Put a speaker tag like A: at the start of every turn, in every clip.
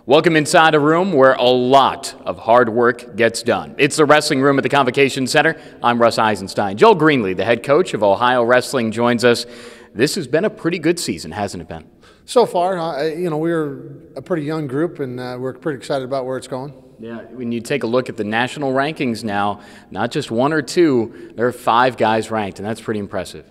A: Welcome inside a room where a lot of hard work gets done. It's the wrestling room at the Convocation Center. I'm Russ Eisenstein. Joel Greenlee, the head coach of Ohio Wrestling, joins us. This has been a pretty good season, hasn't it been?
B: So far, we're a pretty young group, and we're pretty excited about where it's going.
A: Yeah, when you take a look at the national rankings now, not just one or two, there are 5 guys ranked, and that's pretty impressive.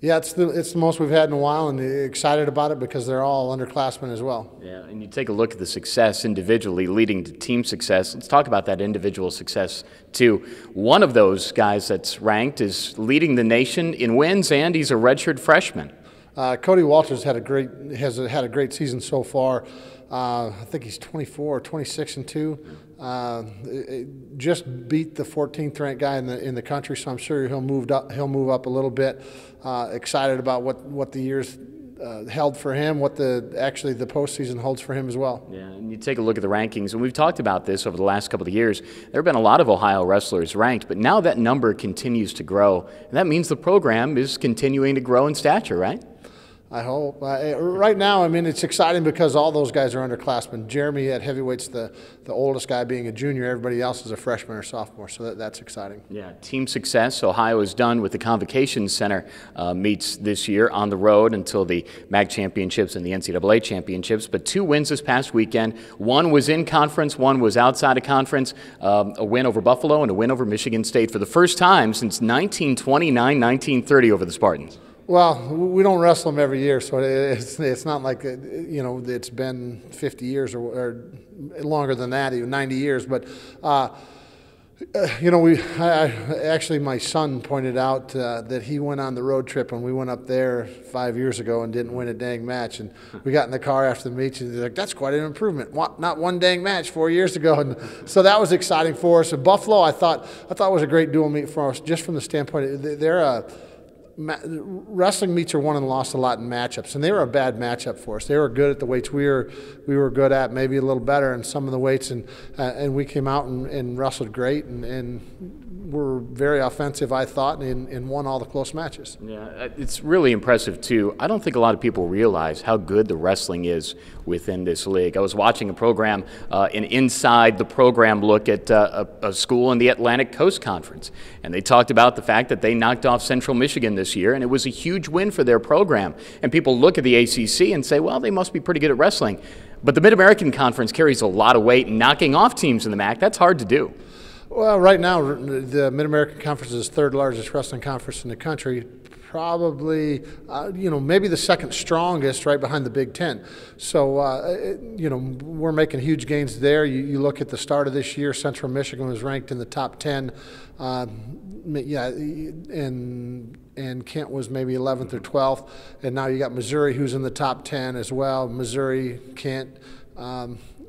B: Yeah, it's the most we've had in a while, and excited about it because they're all underclassmen as well.
A: Yeah, and you take a look at the success individually leading to team success. Let's talk about that individual success too. One of those guys that's ranked is leading the nation in wins, and he's a redshirt freshman.
B: Cody Walters has had a great season so far. I think he's 24 or 26-2. Just beat the 14th ranked guy in the country, so I'm sure he'll move up a little bit. Excited about what the year's held for him, what the postseason holds for him as well.
A: Yeah, and you take a look at the rankings, and we've talked about this over the last couple of years. There have been a lot of Ohio wrestlers ranked, but now that number continues to grow, and that means the program is continuing to grow in stature, right?
B: I hope. Right now, it's exciting because all those guys are underclassmen. Jeremy at heavyweight's the oldest guy being a junior. Everybody else is a freshman or sophomore, so that's exciting.
A: Yeah, team success. Ohio is done with the Convocation Center meets this year on the road until the MAC championships and the NCAA championships. But 2 wins this past weekend. One was in conference, one was outside of conference. A win over Buffalo and a win over Michigan State for the first time since 1929-1930 over the Spartans.
B: Well, we don't wrestle them every year, so it's not like it's been 50 years or longer than that, even 90 years. But actually my son pointed out that he went on the road trip when we went up there 5 years ago and didn't win a dang match. And we got in the car after the meet, and he's like, "That's quite an improvement. Not one dang match 4 years ago." And so that was exciting for us. And Buffalo, I thought was a great dual meet for us, just from the standpoint wrestling meets are won and lost a lot in matchups, and they were a bad matchup for us. They were good at the weights we were good at, maybe a little better in some of the weights, and we came out and wrestled great and were very offensive, I thought, and won all the close matches.
A: Yeah, it's really impressive too. I don't think a lot of people realize how good the wrestling is within this league. I was watching a program, an inside the program look at a school in the Atlantic Coast Conference, and they talked about the fact that they knocked off Central Michigan this year, and it was a huge win for their program. And people look at the ACC and say, well, they must be pretty good at wrestling. But the MidAmerican Conference carries a lot of weight, knocking off teams in the MAC. That's hard to do.
B: Well, right now, the MidAmerican Conference is the 3rd largest wrestling conference in the country. Probably, maybe the 2nd strongest, right behind the Big Ten. So, we're making huge gains there. You look at the start of this year, Central Michigan was ranked in the top 10. And Kent was maybe 11th or 12th. And now you got Missouri, who's in the top 10 as well. Missouri, Kent,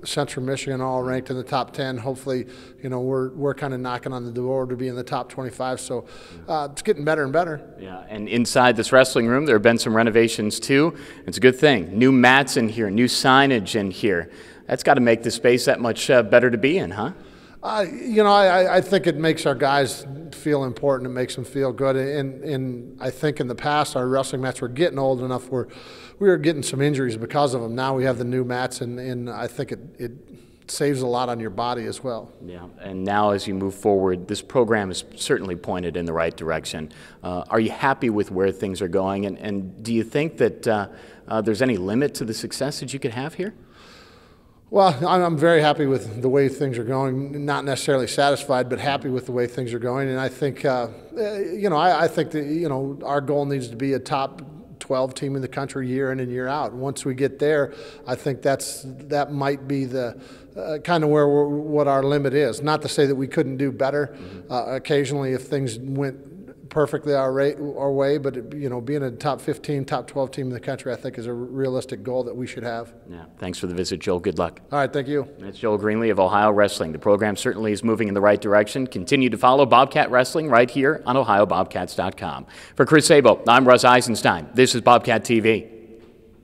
B: Central Michigan, all ranked in the top 10. Hopefully, we're kind of knocking on the door to be in the top 25. So it's getting better and better. Yeah,
A: and inside this wrestling room, there have been some renovations too. It's a good thing. New mats in here, new signage in here. That's got to make the space that much better to be in, huh?
B: I think it makes our guys feel important. It makes them feel good. And I think in the past, our wrestling mats were getting old enough where we were getting some injuries because of them. Now we have the new mats, and I think it saves a lot on your body as well. Yeah,
A: and now as you move forward, this program is certainly pointed in the right direction. Are you happy with where things are going? And do you think that there's any limit to the success that you could have here?
B: Well, I'm very happy with the way things are going. Not necessarily satisfied, but happy with the way things are going. And I think, I think that our goal needs to be a top 12 team in the country year in and year out. Once we get there, I think that might be the kind of what our limit is. Not to say that we couldn't do better. Occasionally, if things went perfectly our way, but being a top 15, top 12 team in the country, I think, is a realistic goal that we should have.
A: Yeah. Thanks for the visit, Joel. Good luck.
B: All right. Thank you.
A: That's Joel Greenlee of Ohio Wrestling. The program certainly is moving in the right direction. Continue to follow Bobcat Wrestling right here on OhioBobcats.com. For Chris Sabo, I'm Russ Eisenstein. This is Bobcat TV.